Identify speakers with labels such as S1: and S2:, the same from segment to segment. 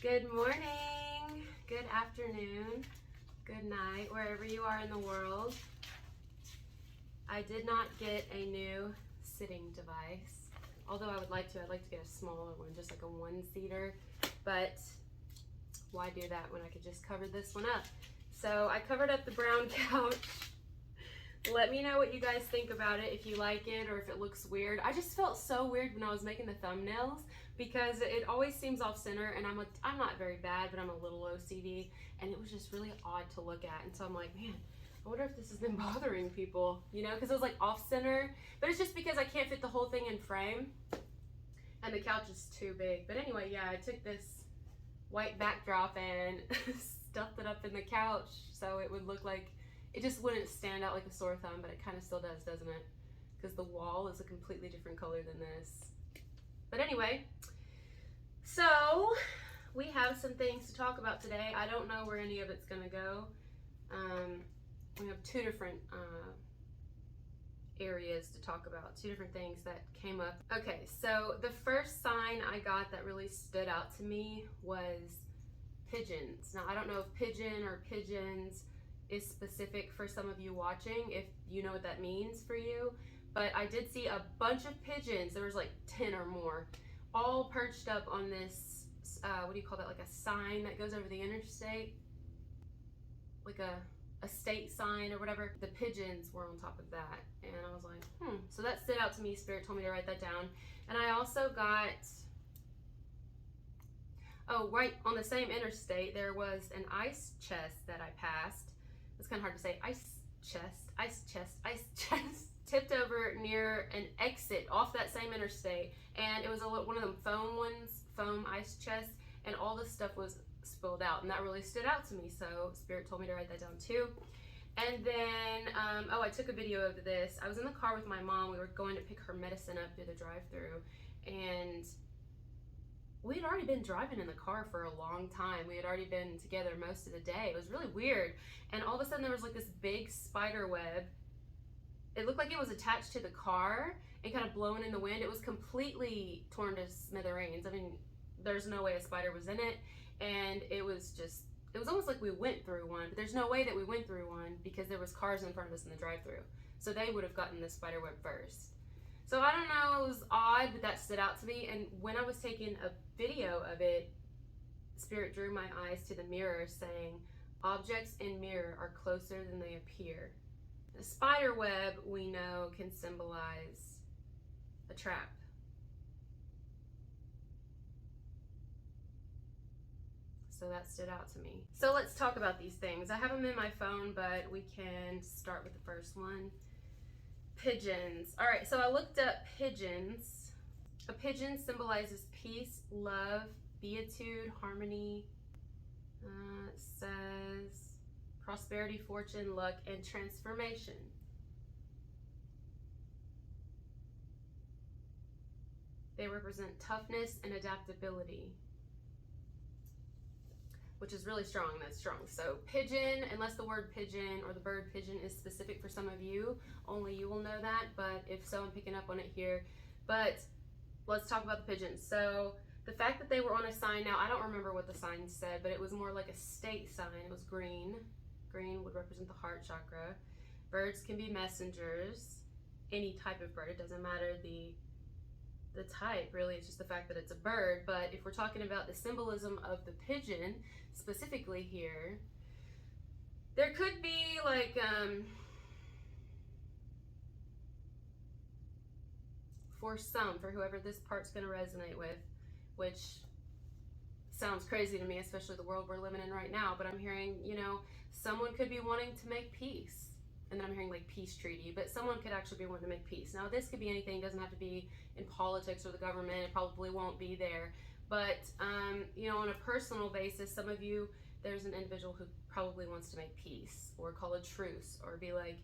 S1: Good morning, good afternoon, good night, wherever you are in the world. I did not get a new sitting device, although I would like to. I'd like to get a smaller one, just like a one-seater, but why do that when I could just cover this one up? So I covered up the brown couch. Let me know what you guys think about it, if you like it or if it looks weird. I just felt so weird when I was making the thumbnails because it always seems off center, and I'm not very bad, but I'm a little OCD, and it was just really odd to look at. And so I'm like, man, I wonder if this has been bothering people, you know, because it was like off center, but it's just because I can't fit the whole thing in frame and the couch is too big. But anyway, yeah, I took this white backdrop and stuffed it up in the couch so it would look like it just wouldn't stand out like a sore thumb, but it kind of still does, doesn't it? Because the wall is a completely different color than this. But anyway, so we have some things to talk about today. I don't know where any of it's gonna go. We have two different areas to talk about, two different things that came up. Okay, so the first sign I got that really stood out to me was pigeons. Now, I don't know if pigeon or pigeons is specific for some of you watching, if you know what that means for you, but I did see a bunch of pigeons. There was like 10 or more, all perched up on this, what do you call that, like a sign that goes over the interstate, like a state sign or whatever. The pigeons were on top of that, and I was like, so that stood out to me. Spirit told me to write that down. And I also got, oh, right on the same interstate, there was an ice chest that I passed. It's kind of hard to say. Ice chest, tipped over near an exit off that same interstate, and it was one of them foam ones, foam ice chests, and all the stuff was spilled out, and that really stood out to me. So Spirit told me to write that down too. And then, oh, I took a video of this. I was in the car with my mom. We were going to pick her medicine up through the drive-thru, and we had already been driving in the car for a long time. We had already been together most of the day. It was really weird. And all of a sudden there was like this big spider web. It looked like it was attached to the car and kind of blowing in the wind. It was completely torn to smithereens. I mean, there's no way a spider was in it. And it was almost like we went through one, but there's no way that we went through one because there was cars in front of us in the drive-thru. So they would have gotten the spider web first. So I don't know, it was odd, but that stood out to me. And when I was taking a video of it, Spirit drew my eyes to the mirror saying, objects in mirror are closer than they appear. The spider web, we know, can symbolize a trap. So that stood out to me. So let's talk about these things. I have them in my phone, but we can start with the first one. Pigeons. All right, so I looked up pigeons. A pigeon symbolizes peace, love, beatitude, harmony. It says prosperity, fortune, luck, and transformation. They represent toughness and adaptability, which is really strong. That's strong. So pigeon, unless the word pigeon or the bird pigeon is specific for some of you, only you will know that, but if so, I'm picking up on it here. But let's talk about the pigeons. So the fact that they were on a sign, now I don't remember what the sign said, but it was more like a state sign. It was green. Green would represent the heart chakra. Birds can be messengers, any type of bird. It doesn't matter the type, really. It's just the fact that it's a bird. But if we're talking about the symbolism of the pigeon specifically here, there could be like for whoever this part's going to resonate with, which sounds crazy to me, especially the world we're living in right now, but I'm hearing, you know, someone could be wanting to make peace. And then I'm hearing like peace treaty, but someone could actually be wanting to make peace. Now this could be anything, it doesn't have to be in politics or the government, it probably won't be there. But, you know, on a personal basis, some of you, there's an individual who probably wants to make peace or call a truce or be like,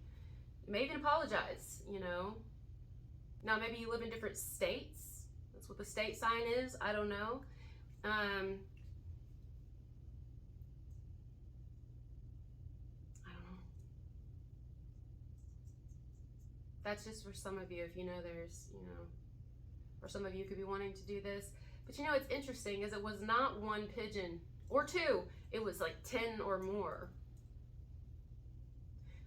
S1: may even apologize, you know. Now maybe you live in different states. That's what the state sign is, I don't know. That's just for some of you, if you know there's, you know, or some of you could be wanting to do this. But you know, it's interesting is it was not one pigeon or two, it was like 10 or more.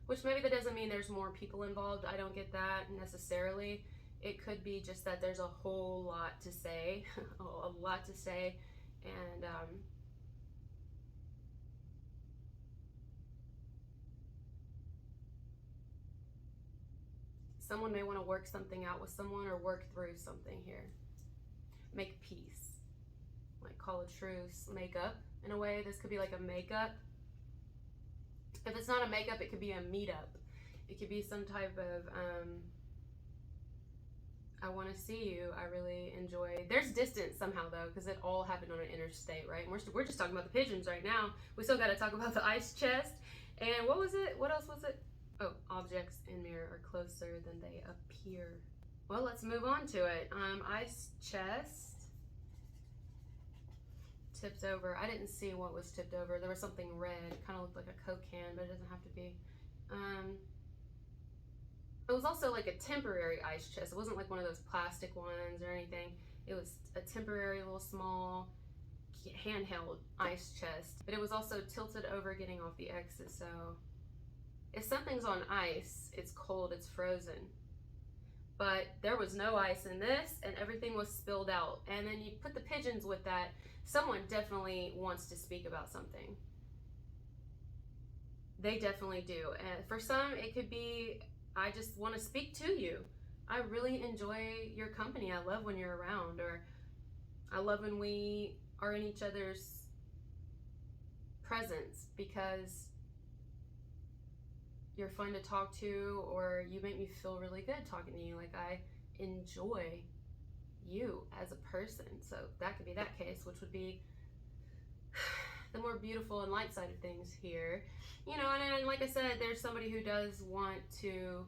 S1: Which maybe that doesn't mean there's more people involved. I don't get that necessarily. It could be just that there's a whole lot to say, a lot to say, and someone may want to work something out with someone or work through something here. Make peace, like call a truce, make up in a way. This could be like a makeup. If it's not a makeup, it could be a meetup. It could be some type of, I want to see you. I really enjoy. There's distance somehow though, because it all happened on an interstate, right? And we're just talking about the pigeons right now. We still got to talk about the ice chest. And what was it? What else was it? Oh, objects in mirror are closer than they appear. Well, let's move on to it. Ice chest. Tipped over. I didn't see what was tipped over. There was something red. It kind of looked like a Coke can, but it doesn't have to be. It was also like a temporary ice chest. It wasn't like one of those plastic ones or anything. It was a temporary little small handheld ice chest. But it was also tilted over getting off the exit. So if something's on ice, it's cold, it's frozen. But there was no ice in this and everything was spilled out. And then you put the pigeons with that. Someone definitely wants to speak about something. They definitely do. And for some, it could be, I just want to speak to you. I really enjoy your company. I love when you're around, or I love when we are in each other's presence because you're fun to talk to, or you make me feel really good talking to you. Like I enjoy you as a person. So that could be that case, which would be the more beautiful and light side of things here. You know, and like I said, there's somebody who does want to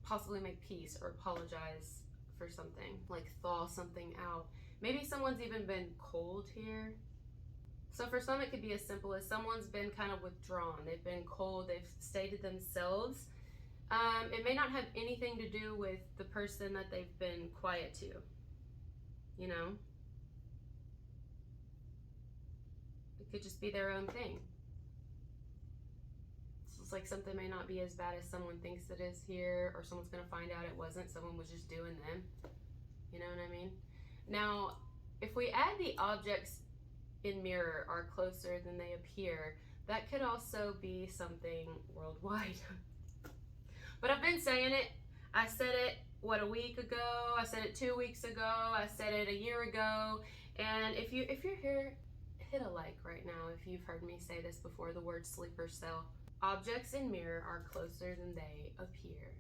S1: possibly make peace or apologize for something, like thaw something out. Maybe someone's even been cold here. So for some, it could be as simple as someone's been kind of withdrawn. They've been cold, they've stated themselves. It may not have anything to do with the person that they've been quiet to, you know? It could just be their own thing. It's like something may not be as bad as someone thinks it is here, or someone's gonna find out it wasn't, someone was just doing them. You know what I mean? Now, if we add the objects in mirror are closer than they appear, that could also be something worldwide. But I've been saying it. I said it, what, a week ago? I said it 2 weeks ago. I said it a year ago. And if you're here, hit a like right now if you've heard me say this before, the word sleeper cell. Objects in mirror are closer than they appear.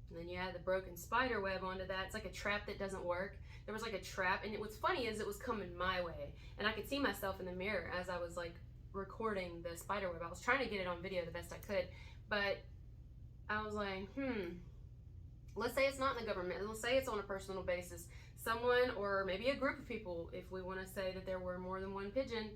S1: And then you add the broken spider web onto that. It's like a trap that doesn't work. There was like a trap, and what's funny is it was coming my way. And I could see myself in the mirror as I was like recording the spider web. I was trying to get it on video the best I could, but I was like, let's say it's not in the government. Let's say it's on a personal basis. Someone, or maybe a group of people, if we want to say that there were more than one pigeon,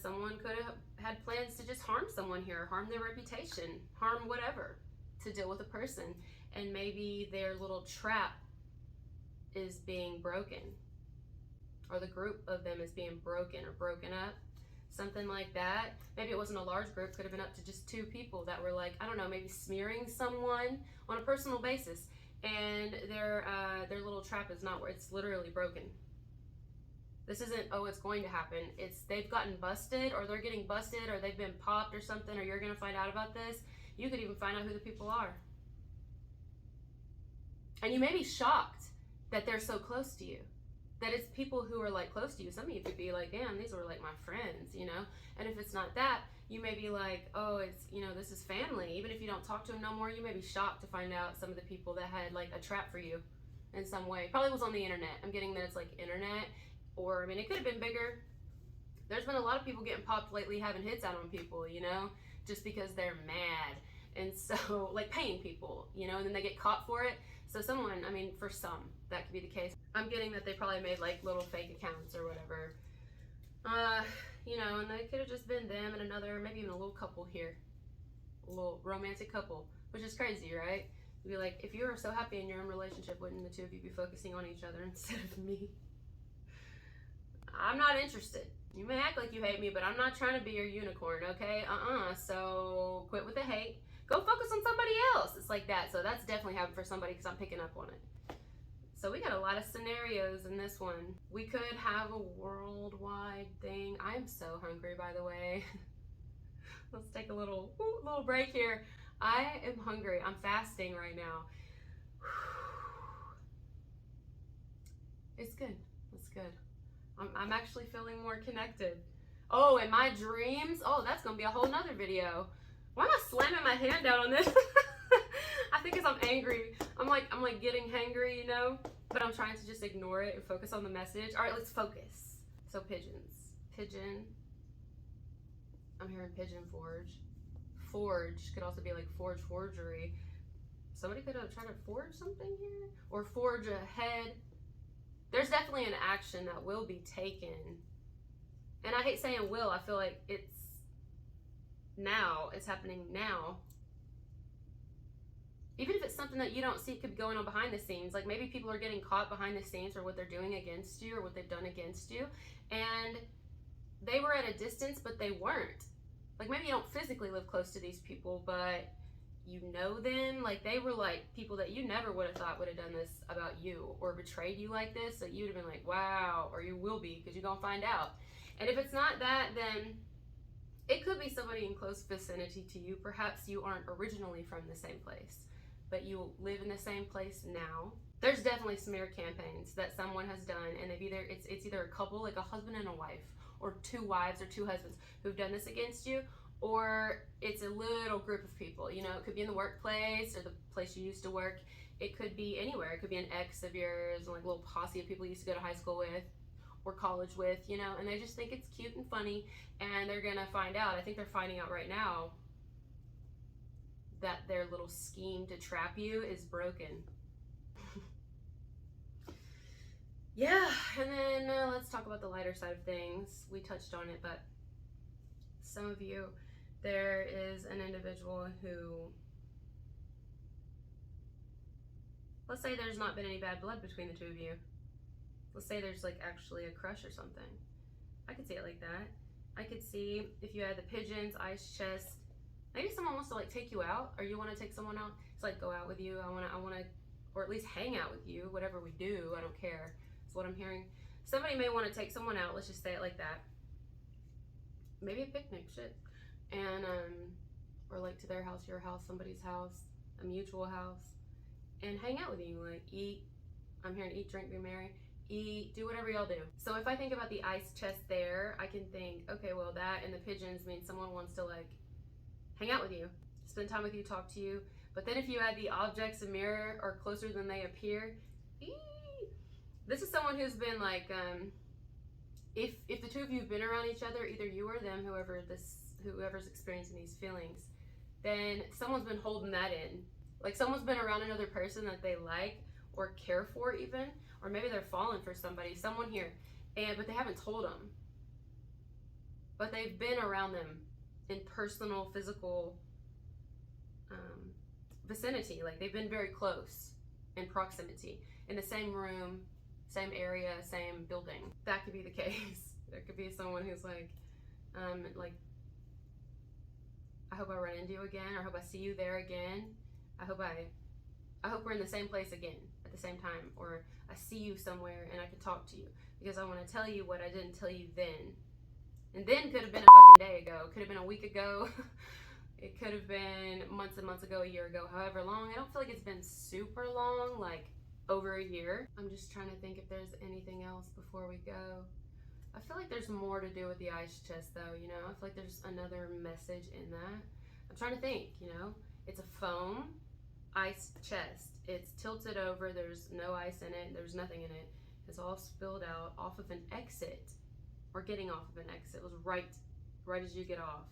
S1: someone could have had plans to just harm someone here, harm their reputation, harm whatever, to deal with a person. And maybe their little trap is being broken, or the group of them is being broken or broken up, something like that. Maybe it wasn't a large group, could have been up to just 2 people that were like, I don't know, maybe smearing someone on a personal basis, and their little trap is not where it's literally broken. This isn't, oh, it's going to happen. It's they've gotten busted, or they're getting busted, or they've been popped or something, or you're gonna find out about this. You could even find out who the people are. And you may be shocked that they're so close to you, that it's people who are like close to you. Some of you could be like, damn, these were like my friends, you know? And if it's not that, you may be like, oh, it's, you know, this is family. Even if you don't talk to them no more, you may be shocked to find out some of the people that had like a trap for you in some way. Probably was on the internet. I'm getting that it's like internet, or I mean, it could have been bigger. There's been a lot of people getting popped lately having hits out on people, you know, just because they're mad. And so, like paying people, you know, and then they get caught for it. So someone, I mean, for some, that could be the case. I'm getting that they probably made like little fake accounts or whatever. You know, and they could have just been them and another, maybe even a little couple here. A little romantic couple, which is crazy, right? You'd be like, if you were so happy in your own relationship, wouldn't the two of you be focusing on each other instead of me? I'm not interested. You may act like you hate me, but I'm not trying to be your unicorn, okay? So quit with the hate. Go focus on somebody else. It's like that. So that's definitely happened for somebody because I'm picking up on it. So we got a lot of scenarios in this one. We could have a worldwide thing. I'm so hungry, by the way. Let's take a little break here. I am hungry. I'm fasting right now. It's good. It's good. I'm actually feeling more connected. Oh, and my dreams. Oh, that's gonna be a whole nother video. Why am I slamming my hand down on this? I think because I'm angry. I'm like getting hangry, you know? But I'm trying to just ignore it and focus on the message. All right, let's focus. So pigeons. Pigeon. I'm hearing pigeon forge. Forge could also be like forgery. Somebody could have tried to forge something here. Or forge ahead. There's definitely an action that will be taken. And I hate saying will. I feel like it's now. It's happening now. Even if it's something that you don't see, it could be going on behind the scenes. Like maybe people are getting caught behind the scenes for what they're doing against you or what they've done against you. And they were at a distance, but they weren't. Like maybe you don't physically live close to these people, but you know them. Like they were like people that you never would have thought would have done this about you or betrayed you like this. So you'd have been like, wow, or you will be because you're going to find out. And if it's not that, then it could be somebody in close vicinity to you. Perhaps you aren't originally from the same place, but you live in the same place now. There's definitely smear campaigns that someone has done, and it's either a couple, like a husband and a wife, or two wives or two husbands who've done this against you, or it's a little group of people. You know, it could be in the workplace or the place you used to work. It could be anywhere. It could be an ex of yours, like a little posse of people you used to go to high school with or college with, you know, and they just think it's cute and funny, and they're gonna find out. I think they're finding out right now that their little scheme to trap you is broken. Yeah, and then let's talk about the lighter side of things. We touched on it, but some of you, there is an individual who, let's say there's not been any bad blood between the two of you. Let's say there's like actually a crush or something. I could see it like that. I could see if you had the pigeons, ice chest. Maybe someone wants to like take you out, or you want to take someone out. It's like go out with you. I want to, or at least hang out with you. Whatever we do, I don't care. That's what I'm hearing. Somebody may want to take someone out. Let's just say it like that. Maybe a picnic, shit, and or like to their house, your house, somebody's house, a mutual house, and hang out with you. Like eat. I'm hearing eat, drink, be merry. Eat, do whatever y'all do. So if I think about the ice chest there, I can think, okay, well that and the pigeons means someone wants to like hang out with you, spend time with you, talk to you. But then if you add the objects, a mirror, or closer than they appear, this is someone who's been like, if the two of you have been around each other, either you or them, whoever's experiencing these feelings, then someone's been holding that in. Like someone's been around another person that they like or care for even, or maybe they're falling for someone here, but they haven't told them. But they've been around them in personal, physical vicinity. Like they've been very close in proximity, in the same room, same area, same building. That could be the case. There could be someone who's like, I hope I run into you again, or I hope I see you there again. I hope we're in the same place again at the same time, or I see you somewhere and I can talk to you because I want to tell you what I didn't tell you then. And then could have been a fucking day ago, could have been a week ago, it could have been months and months ago, a year ago, however long. I don't feel like it's been super long, like over a year. I'm just trying to think if there's anything else before we go. I feel like there's more to do with the ice chest though, you know? I feel like there's another message in that. I'm trying to think, you know? It's a foam ice chest. It's tilted over, there's no ice in it, there's nothing in it. It's all spilled out off of an exit, or getting off of an exit. It was right as you get off.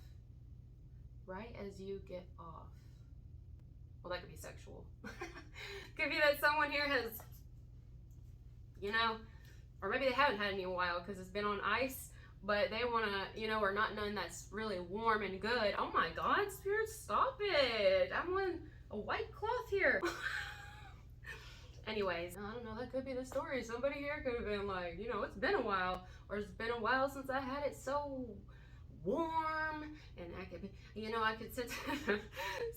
S1: Right as you get off. Well, that could be sexual. Could be that someone here has, you know, or maybe they haven't had any in a while because it's been on ice, but they want to, you know, or not none that's really warm and good. Oh my God, Spirit, stop it. I'm on a white cloth here. Anyways, I don't know, that could be the story. Somebody here could have been like, you know, it's been a while, or it's been a while since I had it so warm, and I could be, you know, I could sit.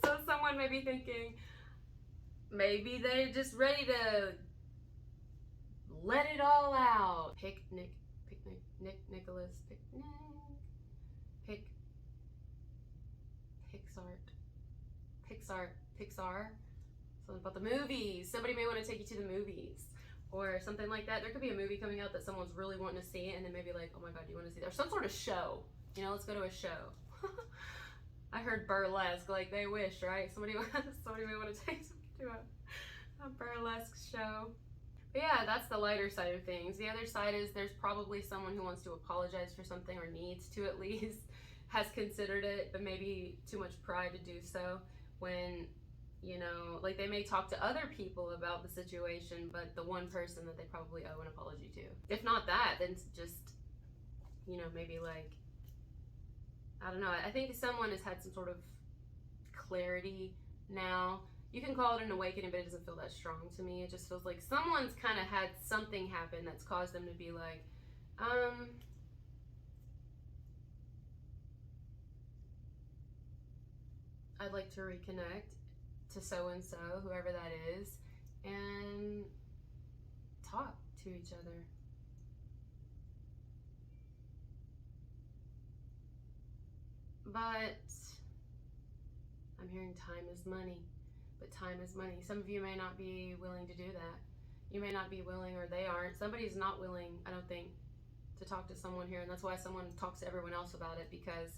S1: So someone may be thinking, maybe they're just ready to let it all out. Picnic, Nicholas, picnic, Pixar. Something about the movies. Somebody may want to take you to the movies or something like that. There could be a movie coming out that someone's really wanting to see, and then maybe like, oh my god, do you want to see that? Or some sort of show. You know, let's go to a show. I heard burlesque, like they wish, right? Somebody may want to take something to a burlesque show. But yeah, that's the lighter side of things. The other side is there's probably someone who wants to apologize for something, or needs to at least, has considered it, but maybe too much pride to do so. When, you know, like they may talk to other people about the situation, but the one person that they probably owe an apology to. If not that, then just, you know, maybe like, I don't know, I think someone has had some sort of clarity now. You can call it an awakening, but it doesn't feel that strong to me. It just feels like someone's kind of had something happen that's caused them to be like, I'd like to reconnect to so-and-so, whoever that is, and talk to each other. But I'm hearing time is money. But time is money. Some of you may not be willing to do that. You may not be willing, or they aren't. Somebody's not willing, I don't think, to talk to someone here, and that's why someone talks to everyone else about it, because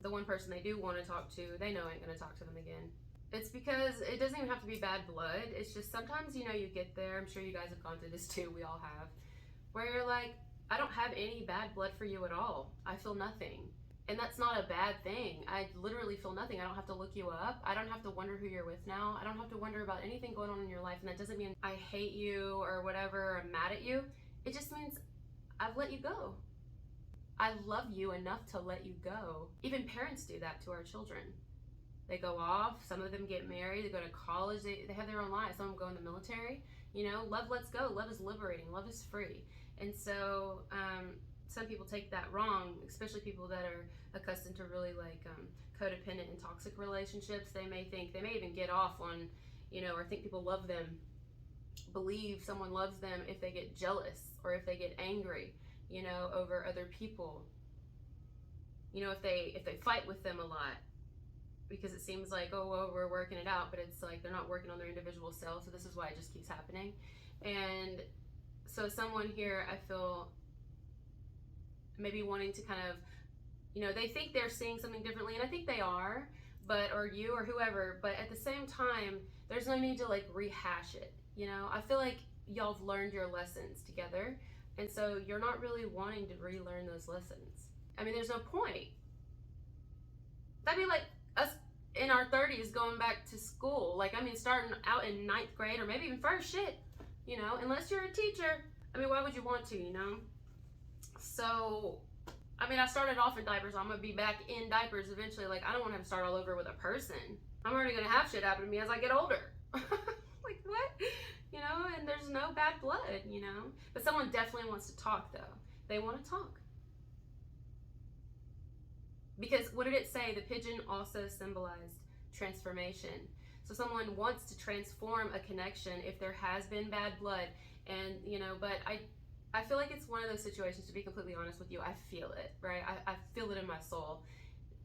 S1: the one person they do want to talk to, they know ain't gonna talk to them again. It's because it doesn't even have to be bad blood. It's just sometimes, you know, you get there, I'm sure you guys have gone through this too, we all have, where you're like, I don't have any bad blood for you at all. I feel nothing. And that's not a bad thing. I literally feel nothing. I don't have to look you up. I don't have to wonder who you're with now. I don't have to wonder about anything going on in your life. And that doesn't mean I hate you or whatever, or I'm mad at you. It just means I've let you go. I love you enough to let you go. Even parents do that to our children. They go off, some of them get married, they go to college, they have their own lives. Some of them go in the military. You know, love lets go. Love is liberating. Love is free. And so some people take that wrong, especially people that are accustomed to really like codependent and toxic relationships. They may even get off on, you know, or think people love them, believe someone loves them if they get jealous or if they get angry, you know, over other people. You know, if they fight with them a lot, because it seems like, oh, well, we're working it out, but it's like they're not working on their individual selves. So this is why it just keeps happening. And so someone here, I feel, maybe wanting to kind of, you know, they think they're seeing something differently, and I think they are, but, or you or whoever, but at the same time, there's no need to like rehash it. You know, I feel like y'all have learned your lessons together, and so you're not really wanting to relearn those lessons. I mean, there's no point. That'd be like us in our 30s going back to school. Like, I mean, starting out in 9th grade or maybe even first, shit, you know, unless you're a teacher. I mean, why would you want to, you know? So, I mean, I started off in diapers. I'm gonna be back in diapers eventually. Like, I don't want to have to start all over with a person. I'm already gonna have shit happen to me as I get older. Like, what? You know, and there's no bad blood, you know? But someone definitely wants to talk, though. They want to talk. Because what did it say? The pigeon also symbolized transformation. So someone wants to transform a connection if there has been bad blood. And, you know, but I feel like it's one of those situations, to be completely honest with you, I feel it, right? I feel it in my soul.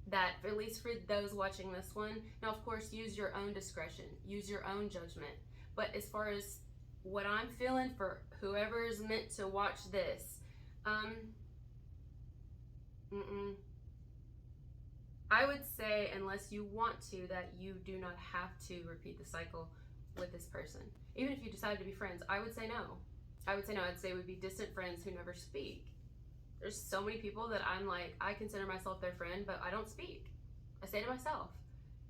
S1: That, at least for those watching this one, now of course, use your own discretion, use your own judgment. But as far as what I'm feeling for whoever is meant to watch this, I would say, unless you want to, that you do not have to repeat the cycle with this person. Even if you decide to be friends, I would say no. I would say no. I'd say we'd be distant friends who never speak. There's so many people that I'm like, I consider myself their friend, but I don't speak. I stay to myself.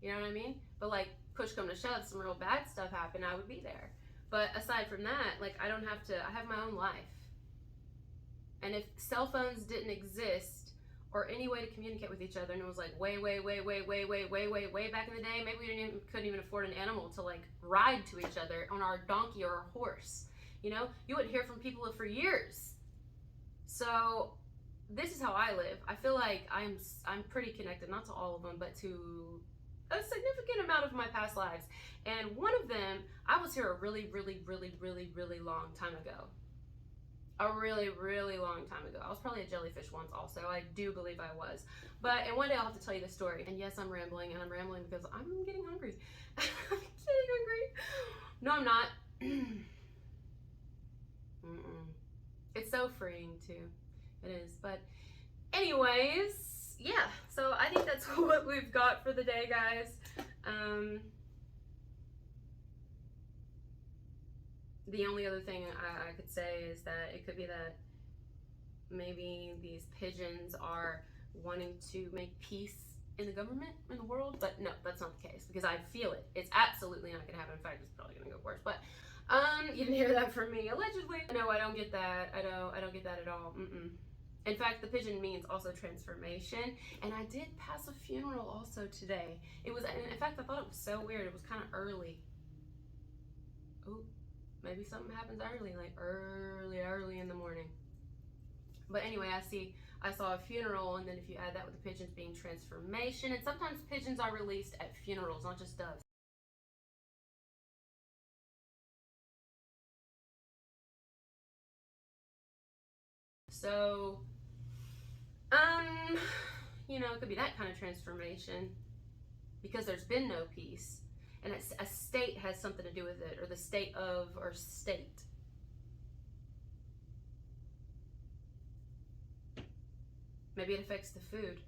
S1: You know what I mean? But like, push come to shove, some real bad stuff happen, I would be there. But aside from that, like, I don't have to, I have my own life. And if cell phones didn't exist, or any way to communicate with each other. And it was like way back in the day. Maybe we couldn't even afford an animal to like ride to each other on our donkey or our horse. You know, you wouldn't hear from people for years. So this is how I live. I feel like I'm pretty connected, not to all of them, but to a significant amount of my past lives. And one of them, I was here a really long time ago. A really long time ago. I was probably a jellyfish once also. I do believe I was. And one day I'll have to tell you the story. And yes, I'm rambling, and I'm rambling because I'm getting hungry. I'm getting hungry. No, I'm not. It's so freeing too. It is. But anyways, yeah. So I think that's what we've got for the day, guys. The only other thing I could say is that it could be that maybe these pigeons are wanting to make peace in the government, in the world, but no, that's not the case, because I feel it. It's absolutely not gonna happen. In fact, it's probably gonna go worse. But you didn't hear that from me, allegedly. No, I don't get that. I don't get that at all. In fact, the pigeon means also transformation, and I did pass a funeral also today. It was, in fact, I thought it was so weird. It was kind of early. Ooh, maybe something happens early, like early in the morning. But anyway, I saw a funeral, and then if you add that with the pigeons being transformation, and sometimes pigeons are released at funerals, not just doves. So, you know, it could be that kind of transformation, because there's been no peace, and a state has something to do with it, or the state of, or state. Maybe it affects the food,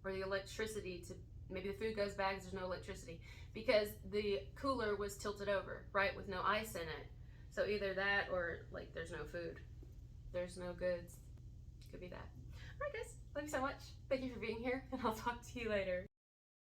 S1: or the electricity. Maybe the food goes bad because there's no electricity, because the cooler was tilted over, right, with no ice in it. So either that, or like there's no food, there's no goods. Could be that. All right, guys, love you so much. Thank you for being here, and I'll talk to you later.